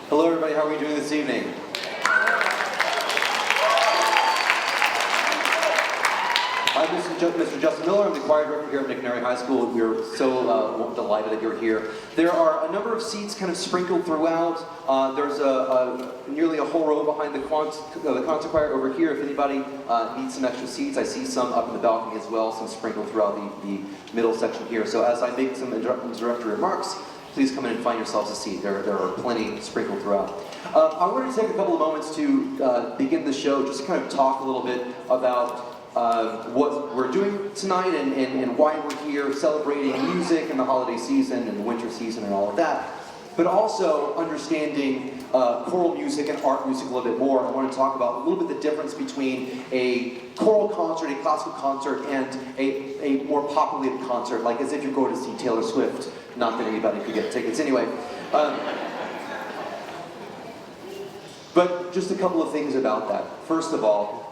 Hello everybody, how are we doing this evening? I'm Mr. Justin Miller. I'm the choir director here at McNary High School. We're so delighted that you're here. There are a number of seats kind of sprinkled throughout. There's nearly a whole row behind the concert choir over here. If anybody needs some extra seats, I see some up in the balcony as well, some sprinkled throughout the middle section here. So as I make some introductory remarks, please come in and find yourselves a seat. There are plenty sprinkled throughout. I wanted to take a couple of moments to begin the show, just to kind of talk a little bit about what we're doing tonight and why we're here celebrating music and the holiday season and the winter season and all of that. But also understanding choral music and art music a little bit more. I want to talk about a little bit the difference between a choral concert, a classical concert, and a more populated concert, like as if you're going to see Taylor Swift. Not that anybody could get tickets anyway. But just a couple of things about that. First of all,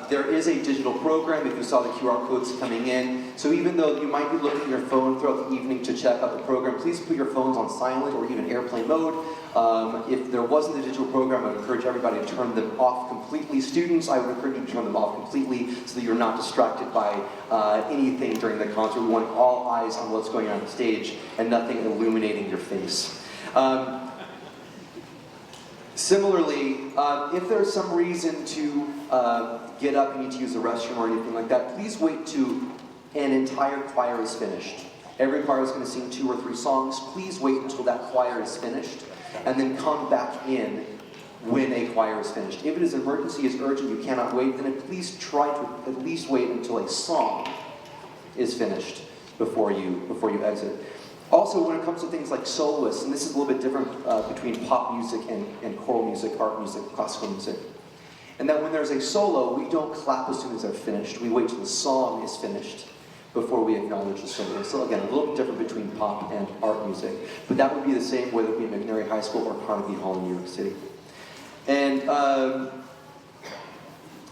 there is a digital program if you saw the QR codes coming in. So even though you might be looking at your phone throughout the evening to check out the program, please put your phones on silent or even airplane mode. If there wasn't a digital program, I would encourage everybody to turn them off completely. Students, I would encourage you to turn them off completely so that you're not distracted by anything during the concert. We want all eyes on what's going on the stage and nothing illuminating your face. Similarly, if there's some reason to get up, you need to use the restroom or anything like that, please wait till an entire choir is finished. Every choir is going to sing 2 or 3 songs. Please wait until that choir is finished, and then come back in when a choir is finished. If it is an emergency, is urgent, you cannot wait, then please try to at least wait until a song is finished before you exit. Also, when it comes to things like soloists, and this is a little bit different between pop music and choral music, art music, classical music, and that when there's a solo, we don't clap as soon as they're finished. We wait till the song is finished before we acknowledge the solo. So again, a little bit different between pop and art music, but that would be the same whether it be McNary High School or Carnegie Hall in New York City. And the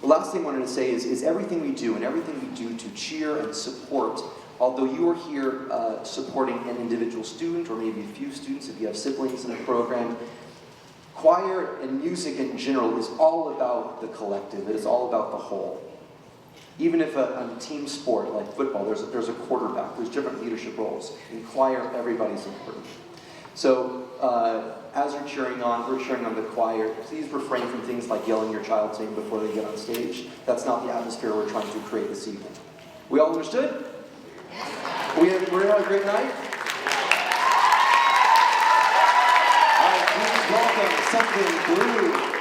last thing I wanted to say is everything we do and everything we do to cheer and support. Although you are here supporting an individual student or maybe a few students if you have siblings in the program, choir and music in general is all about the collective. It is all about the whole. Even if a team sport like football, there's a quarterback, there's different leadership roles. In choir, everybody's important. So as you're cheering on, we're cheering on the choir, please refrain from things like yelling your child's name before they get on stage. That's not the atmosphere we're trying to create this evening. We all understood? We're going to have a great night? All right, please welcome Something Blue.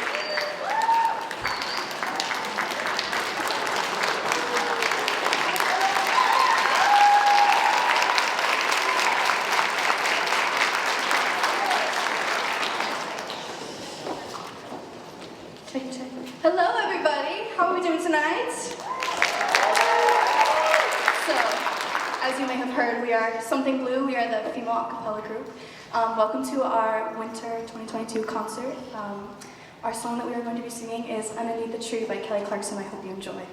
Hello everybody, how are we doing tonight? As you may have heard, we are Something Blue. We are the female a cappella group. Welcome to our Winter 2022 concert. Our song that we are going to be singing is Underneath the Tree by Kelly Clarkson. I hope you enjoy.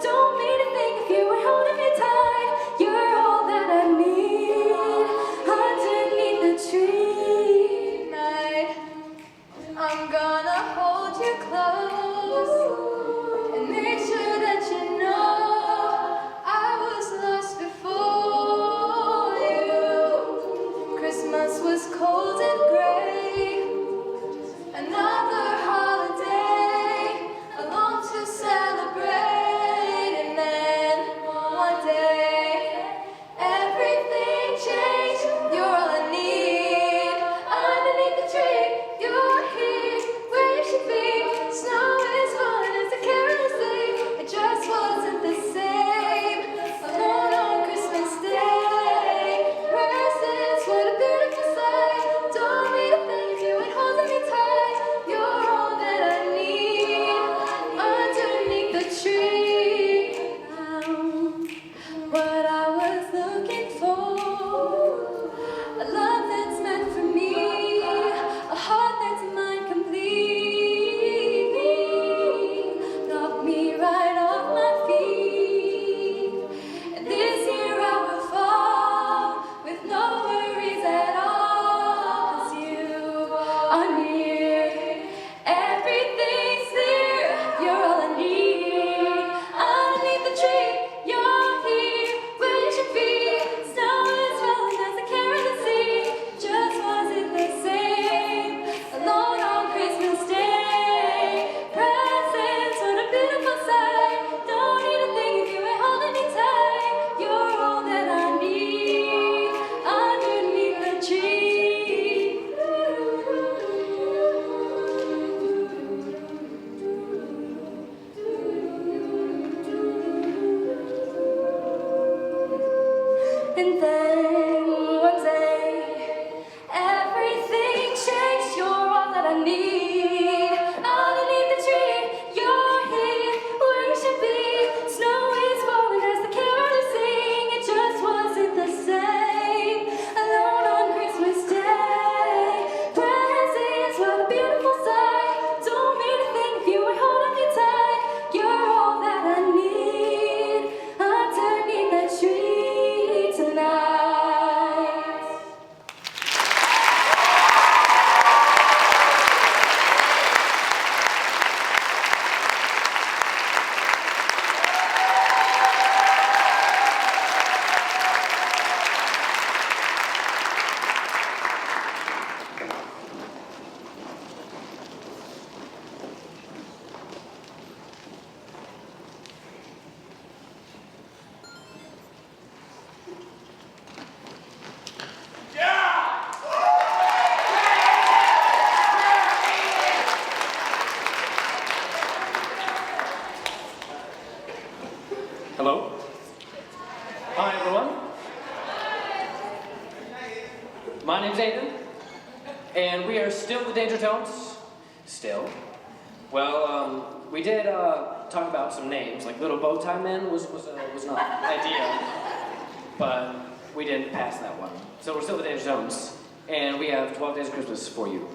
Don't mean a thing if you were holding me tight. You're all that I need. me right off my feet. And this year I will fall with no worries at all, 'cause you are near. Everything's clear, you're all I need. Underneath the tree, you're here, where you should be. Snow is falling as the carols sing. Just wasn't the same alone on Christmas Day. Presents, what a beautiful sight. Don't need a thing if you ain't holding me tight. You're all that I need underneath the tree. And then one day, everything changed. You're all that I need. Underneath the tree, you're here, where you should be. Snow is falling as the carols sing. It just wasn't the same alone on Christmas Day. Presents, what a beautiful sight. Don't mean a thing if you ain't holding me tight. You're all that I need underneath the tree tonight. Hello. Hi, everyone. My name's Aiden, and we are still the Danger Tones. Still. Well, we did talk about some names, like Little Bowtie Men was not an idea, but we didn't pass that one. So we're still the Danger Tones, and we have 12 Days of Christmas for you.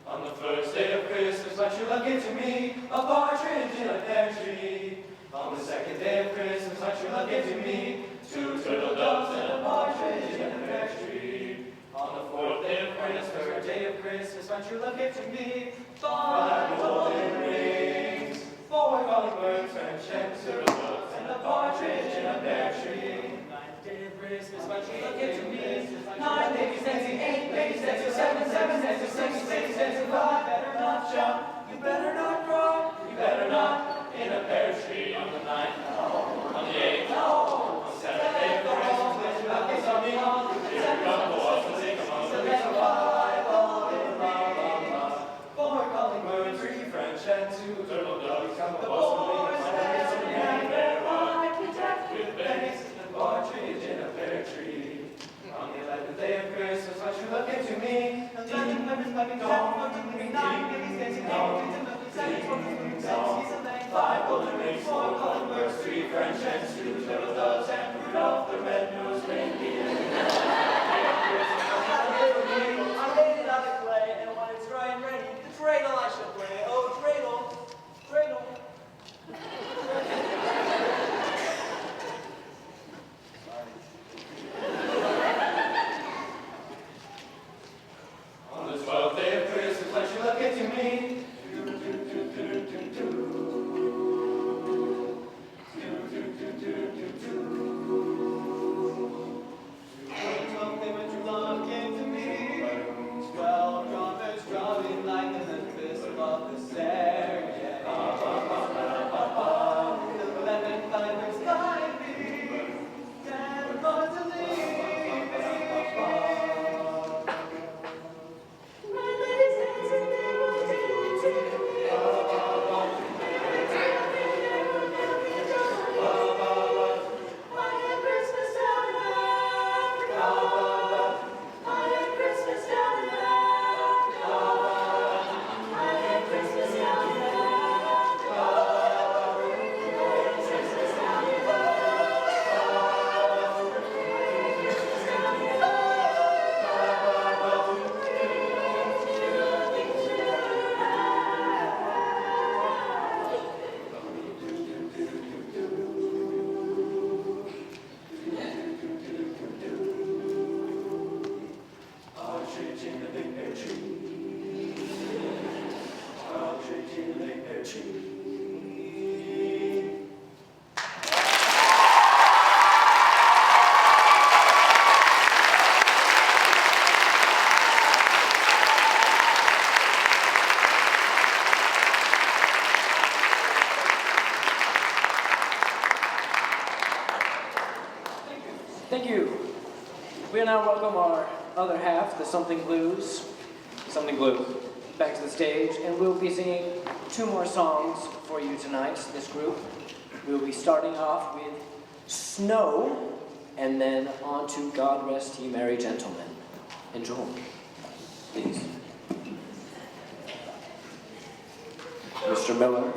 On the first day of Christmas, my true love gave to me a partridge in a pear tree. On the second day of Christmas, my true love gave to me 2 turtle doves and a partridge in a pear tree. On the fourth day of Christmas, third day of Christmas, my true love gave to me 5 golden rings, 4 calling birds, French hens, turtle doves, and a partridge in a pear tree. Ninth day of Christmas, my true love gave to me 9 babies dancing, 8 babies dancing, 7 dancing, 6 dancing, 5. Better not jump, you better not cry, you better not in a pear tree. On the 9th, on the 8th, on the 7th day of Christmas, my true love gave to me. Here come the walls and sing among the leaves of 5 golden rings, 4 calling birds, 3 French hens, 2 turtle doves, the boys dance and their white decked with berries and partridge in a pear tree. On the 11th day of Christmas, my true love gave to me 11 lemons, 9 babies dancing, 5 golden rings, 4 calling birds, 3 French hens, 2 turtle doves, and Rudolph the red-nosed reindeer. I laid it on the clay, and when it's dry and ready, the dreidel I shall play. Oh, dreidel, dreidel. On the 12th day of Christmas, my true love gave to me Thank you. We now welcome our other half, the Something Blues, Something Blue, back to the stage, and we'll be singing 2 more songs for you tonight, this group. We'll be starting off with Snow, and then on to God Rest Ye Merry Gentlemen. Enjoy, please. Mr. Miller.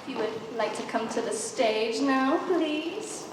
If you would like to come to the stage now, please.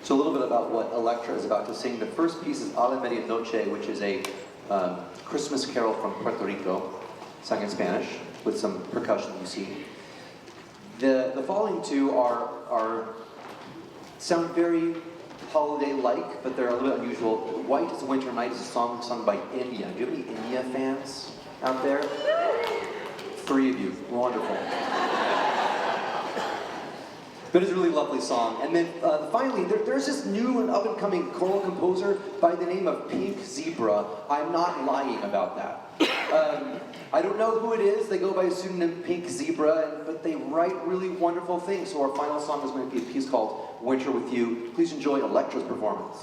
So a little bit about what Electra is about to sing. The first piece is Ave Medianoche, which is a Christmas carol from Puerto Rico, sung in Spanish, with some percussion you see. The following two sound very holiday-like, but they're a little bit unusual. White is a Winter Night is a song sung by Enya. Do you have any Enya fans out there? 3 of you. Wonderful. But it's a really lovely song. And then finally, there's this new and up-and-coming choral composer by the name of Pink Zebra. I'm not lying about that. I don't know who it is. They go by a pseudonym Pink Zebra, but they write really wonderful things. So our final song is going to be a piece called Winter With You. Please enjoy Electra's performance.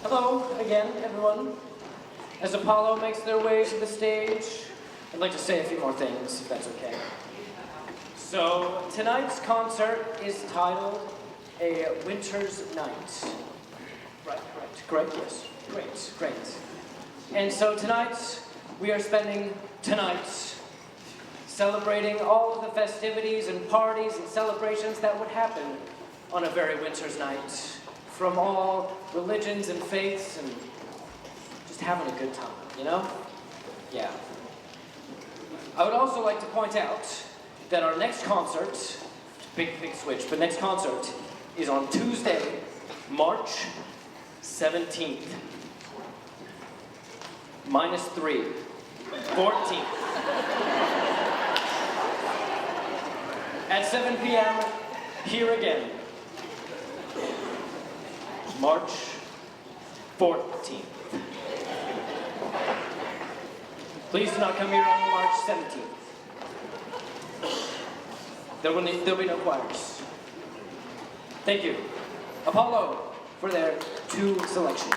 Hello again, everyone. As Apollo makes their way to the stage, I'd like to say a few more things, if that's okay. So, tonight's concert is titled A Winter's Night. Right, great, yes, great. And so tonight, we are spending tonight celebrating all of the festivities and parties and celebrations that would happen on a very winter's night, from all religions and faiths, and just having a good time, you know? Yeah. I would also like to point out that our next concert, big switch, but next concert is on Tuesday, March 17th. -3, 14th. At 7 p.m., here again. March 14th. Please do not come here on March 17th. There'll be no choirs. Thank you. Apollo for their 2 selections.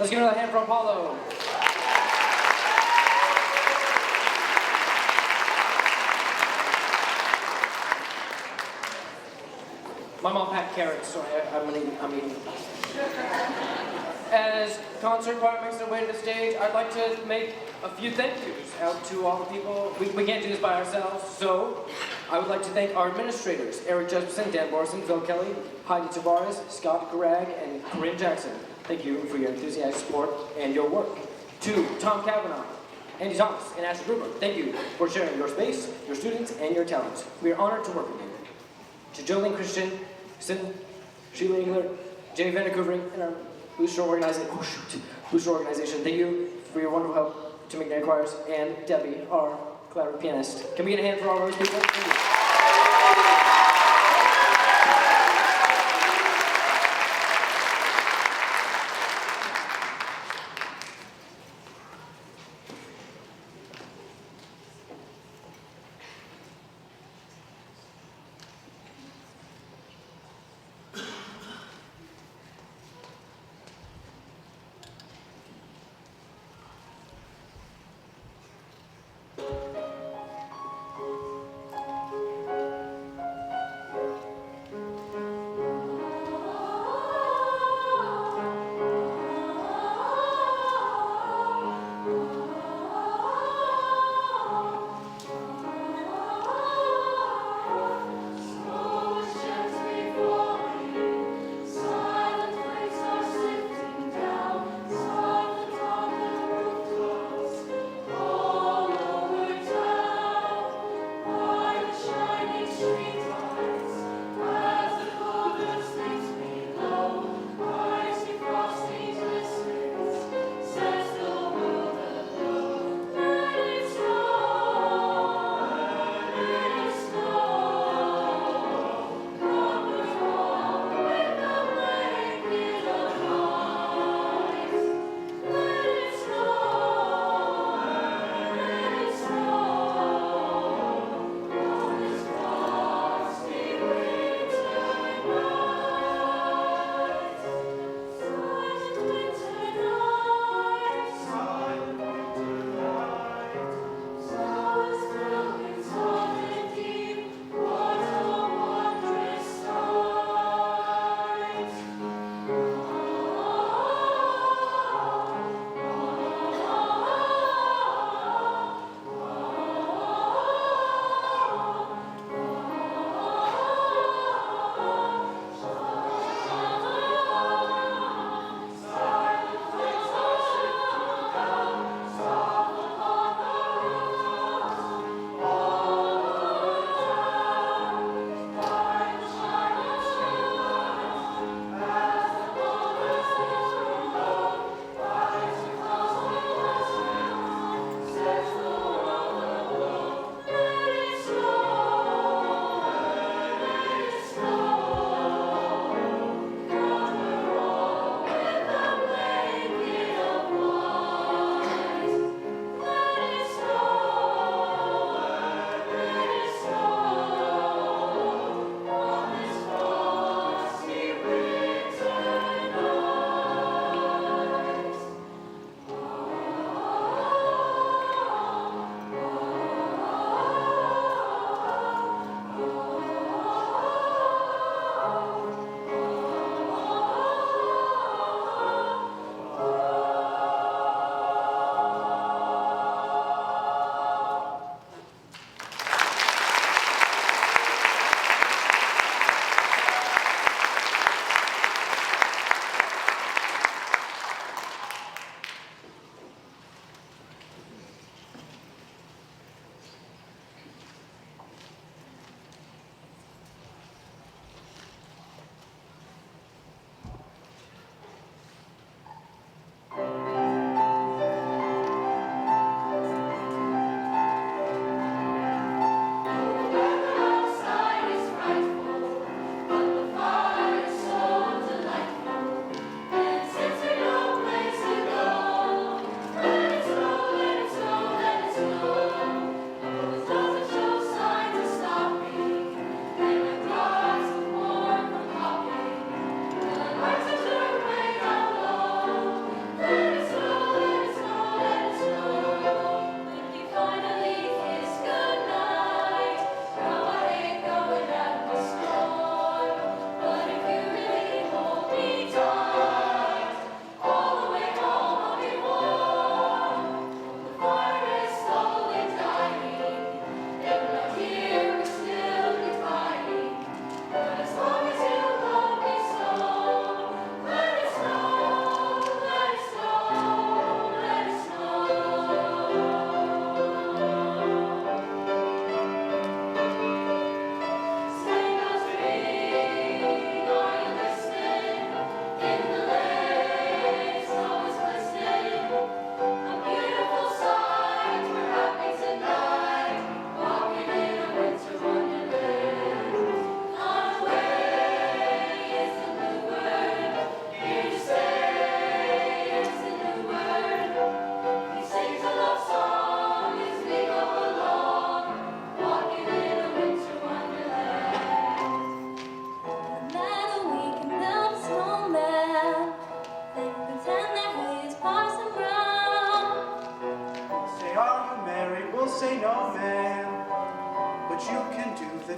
Let's give another hand for Apollo. My mom packed carrots, so I'm eating. As concert choir makes their way to the stage, I'd like to make a few thank yous out to all the people. We can't do this by ourselves, so I would like to thank our administrators, Eric Jesperson, Dan Morrison, Phil Kelly, Heidi Tavares, Scott Garag, and Corinne Jackson. Thank you for your enthusiastic support and your work. To Tom Cavanaugh, Andy Thomas, and Ashley Gruber, thank you for sharing your space, your students, and your talents. We are honored to work with you. To Jolene Christian, Sin, Sheila Engler, Jamie Vancouver, and our Booster organization, thank you for your wonderful help to McNary Choirs, and Debbie, our collaborative pianist. Can we get a hand for all those people? Thank you.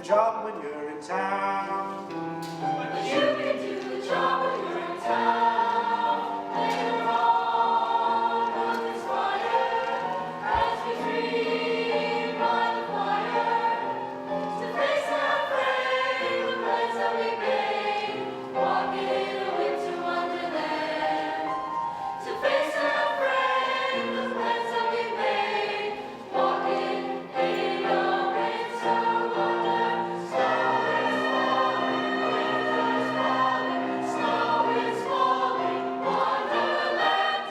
job when you're in town. But you can do the job when you're in town. Later on this fire, as we dream by the fire, to face our flame, the plans that we made, walking in a winter wonderland. To face our flame, the plans that we made, walking in a winter wonderland. Snow is falling, wonderland.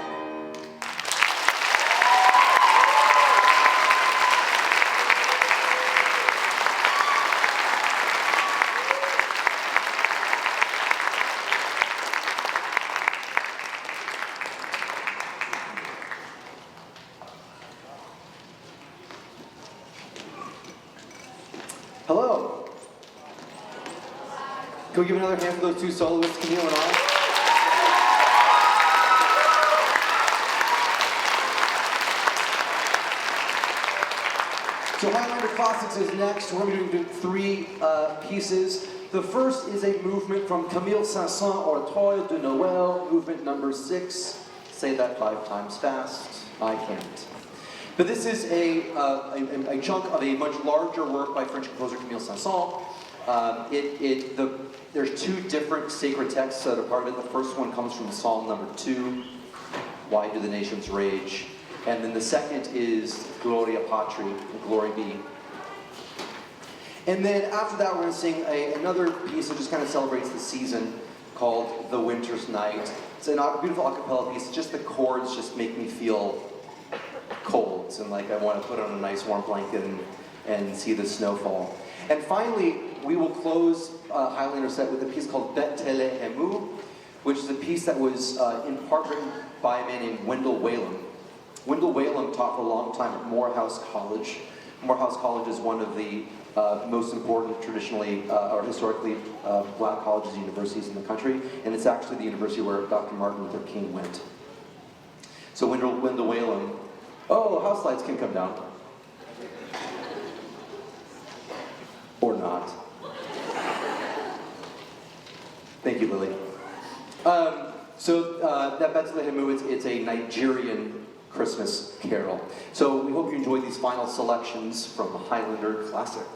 Hello. Can we give another hand for those two soloists, Camille and I? So Highlander Classics is next. We're going to do three pieces. The first is a movement from Camille Saint-Saëns, Oratorio de Noël, movement number 6. Say that 5 times fast. I can't. But this is a chunk of a much larger work by French composer Camille Saint-Saëns. There's 2 different sacred texts that are part of it. The first one comes from Psalm number 2, Why Do the Nations Rage? And then the second is Gloria Patri, Glory Be. And then after that, we're going to sing another piece that just kind of celebrates the season called The Winter's Night. It's a beautiful a cappella piece. Just the chords just make me feel cold, and like I want to put on a nice warm blanket and see the snowfall. And finally, we will close Highlander set with a piece called Bethlehemu, which is a piece that was in part written by a man named Wendell Whalum. Wendell Whalum taught for a long time at Morehouse College. Morehouse College is one of the most important traditionally or historically black colleges and universities in the country, and it's actually the university where Dr. Martin Luther King went. So Wendell Whalum, oh, house lights can come down. Or not. Thank you, Lily. That Bethlehemu, it's a Nigerian Christmas carol. So we hope you enjoyed these final selections from Highlander Classics.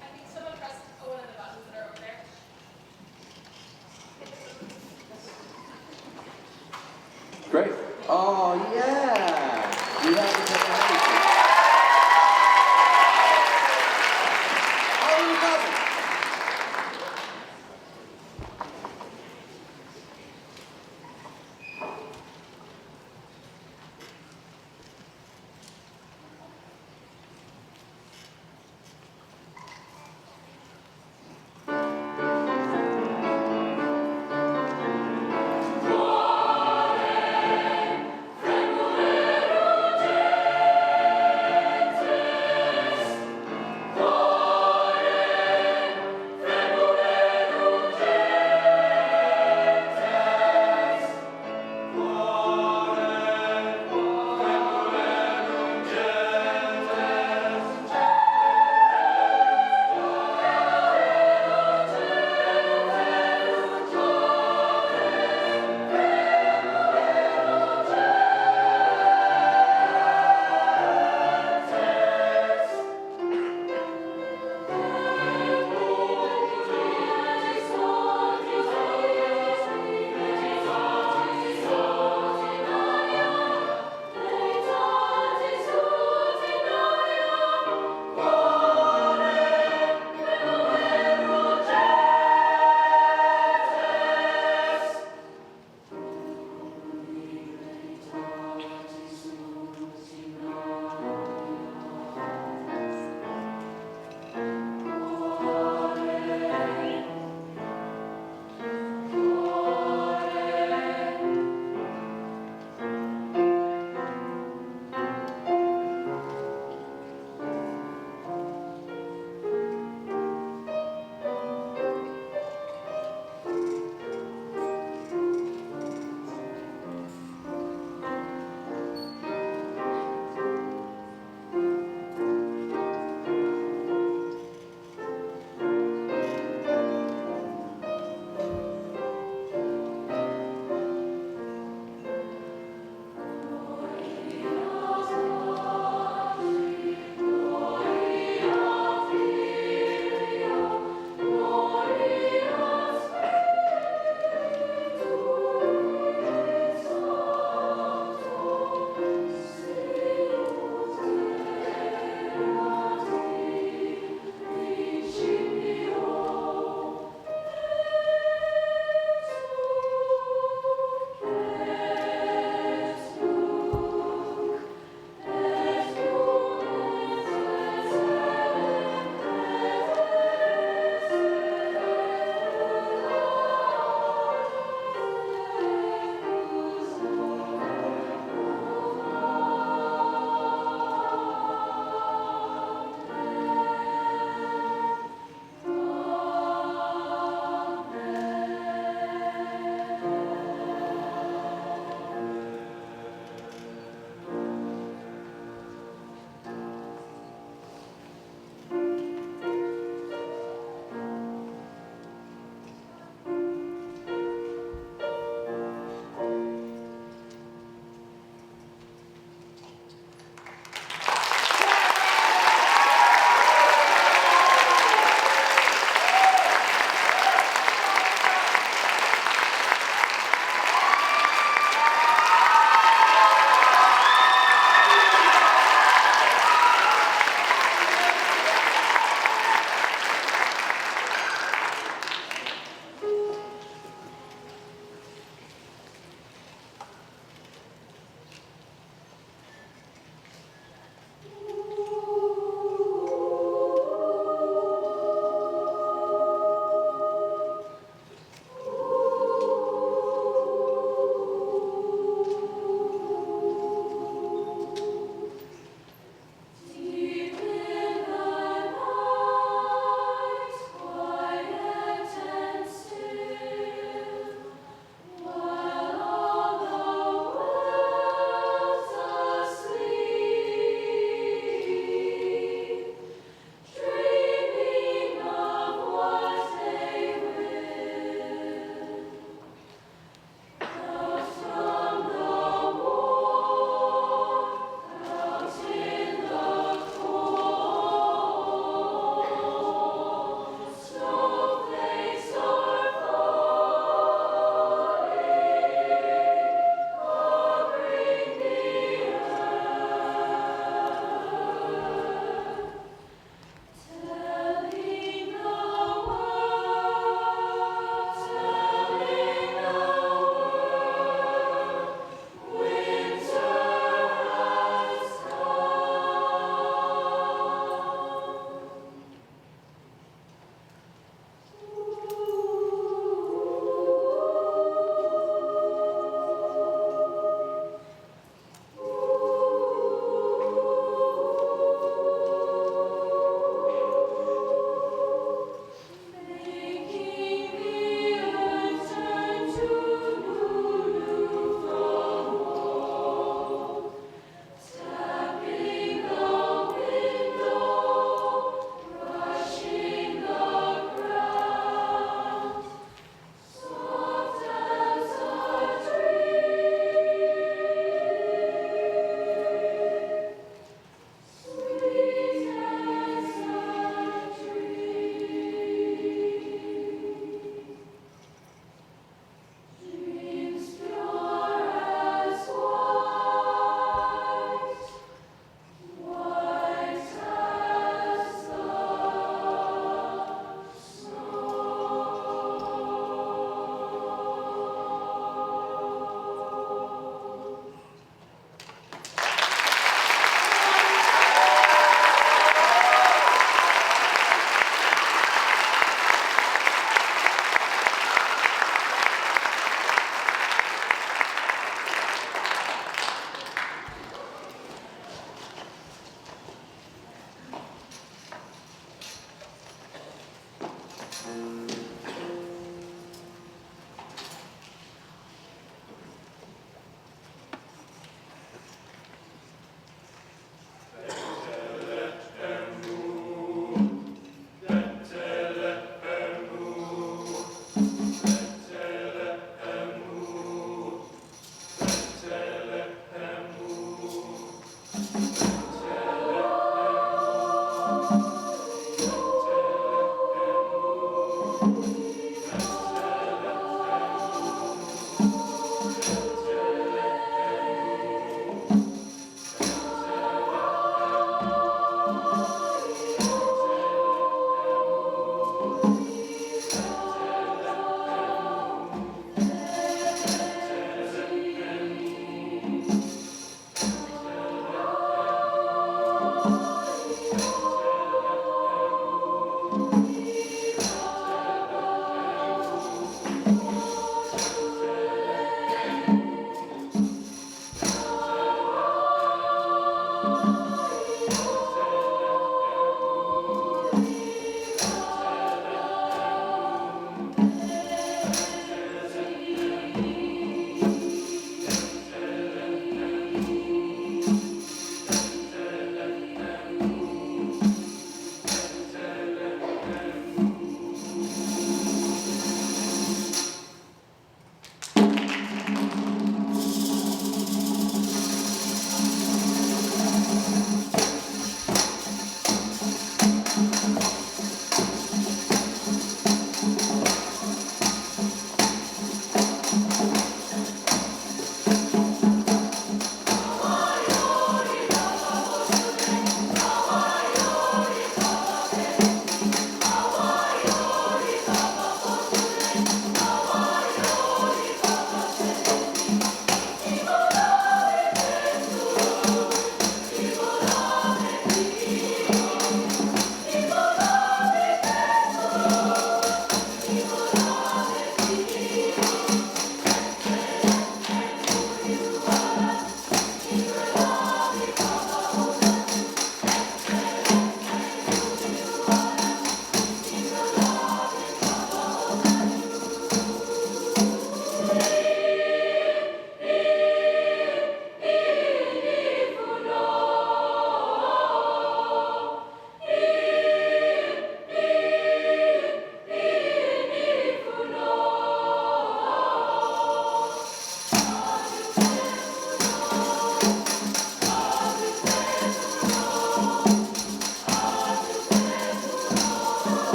I think someone pressed one of the buttons that are over there. Great. Oh, yeah. You have the technology. Oh, you got it. Fremulero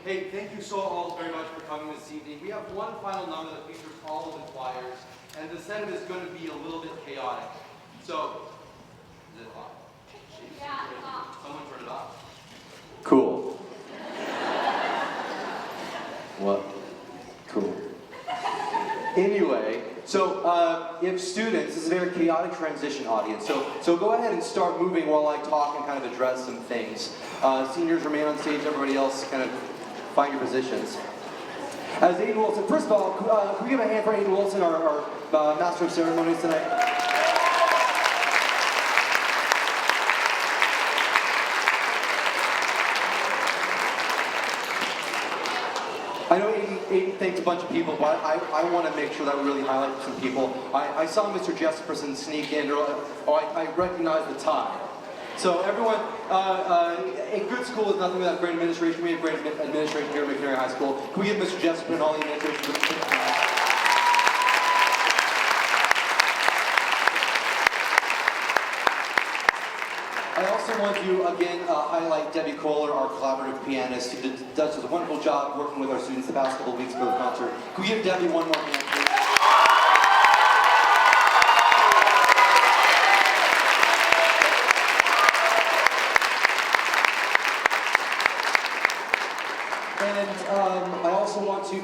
Hey, thank you so all very much for coming this evening. We have one final number that features all of the choirs, and the set is going to be a little bit chaotic. So, is it off? Yeah, it's off. Someone turn it off. Cool. What? Cool. Anyway, so if students, this is a very chaotic transition audience, so go ahead and start moving while I talk and kind of address some things. Seniors remain on stage, everybody else kind of find your positions. As Aiden Wilson, first of all, can we give a hand for Aiden Wilson, our Master of Ceremonies tonight? I know Aiden thanks a bunch of people, but I want to make sure that we really highlight some people. I saw Mr. Jesperson sneak in, I recognize the tie. So everyone, a good school is nothing without great administration. We have great administration here at McNary High School. Can we give Mr. Jesperson and all the administration? I also want to, again, highlight Debbie Kohler, our collaborative pianist, who does a wonderful job working with our students the past couple of weeks for the concert. Can we give Debbie one more hand, please? And I also want to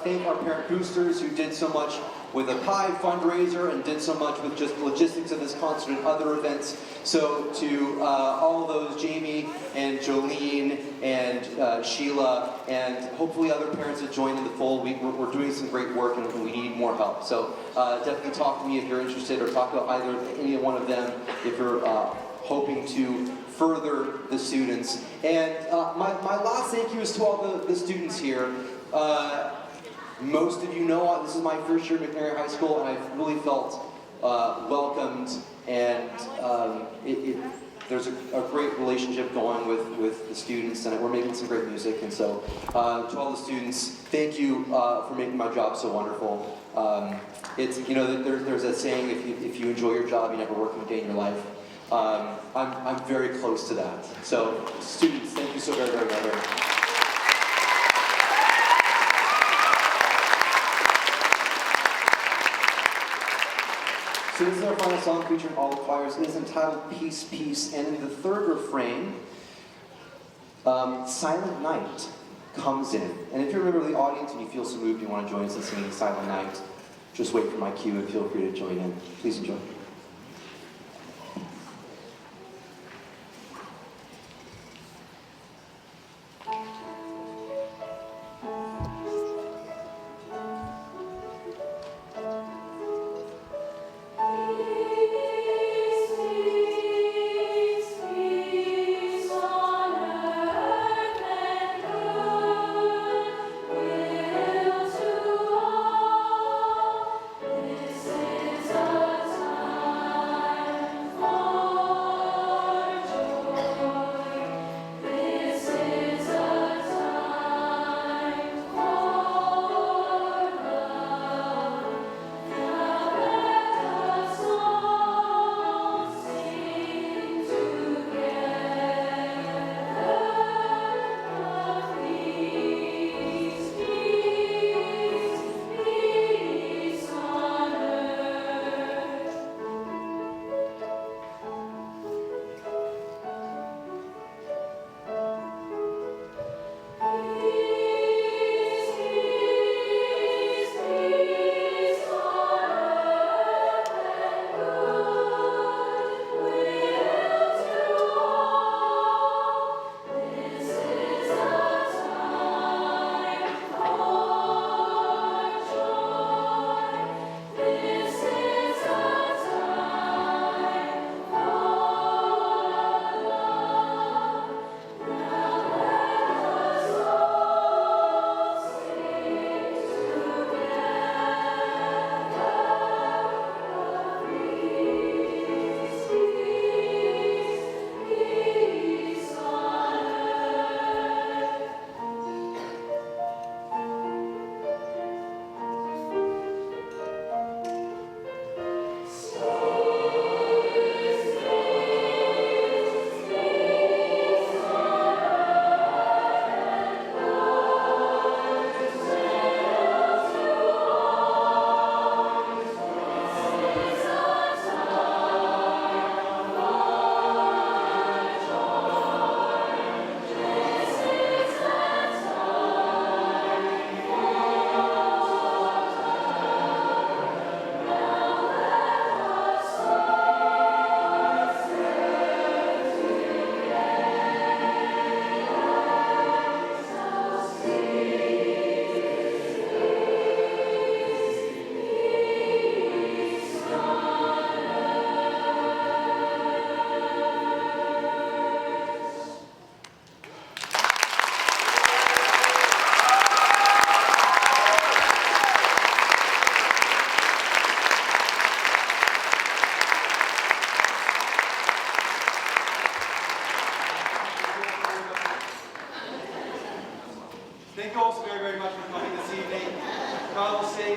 thank our parent boosters who did so much with a pie fundraiser and did so much with just logistics of this concert and other events. So to all those, Jamie and Jolene and Sheila and hopefully other parents that joined in the fold, we're doing some great work and we need more help. So definitely talk to me if you're interested, or talk to either any one of them if you're hoping to further the students. And my last thank you is to all the students here. Most of you know this is my first year at McNary High School, and I've really felt welcomed, and there's a great relationship going with the students, and we're making some great music. And so to all the students, thank you for making my job so wonderful. It's, you know, there's a saying, if you enjoy your job, you never work a day in your life. I'm very close to that. So students, thank you so very, very, very much. So this is our final song featuring all the choirs. It is entitled Peace, Peace, and in the third refrain, Silent Night comes in. And if you're a member of the audience and you feel so moved you want to join us in singing Silent Night, just wait for my cue and feel free to join in. Please enjoy. This is a time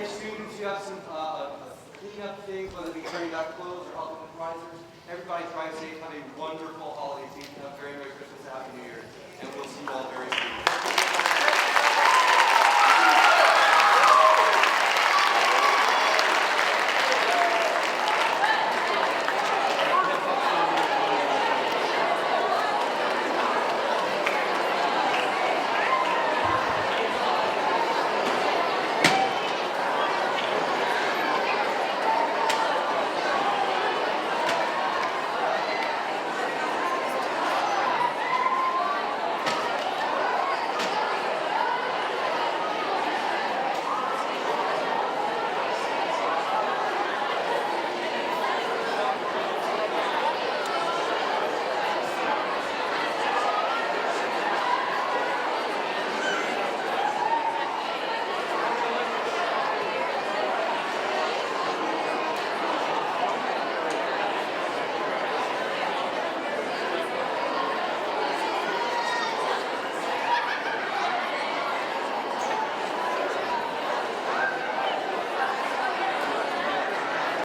any students, you have some cleanup things, whether it be turning back clothes or helping with prizes. Everybody drive safe. Have a wonderful holiday season. Have a very Merry Christmas and Happy New Year. And we'll see you all very soon.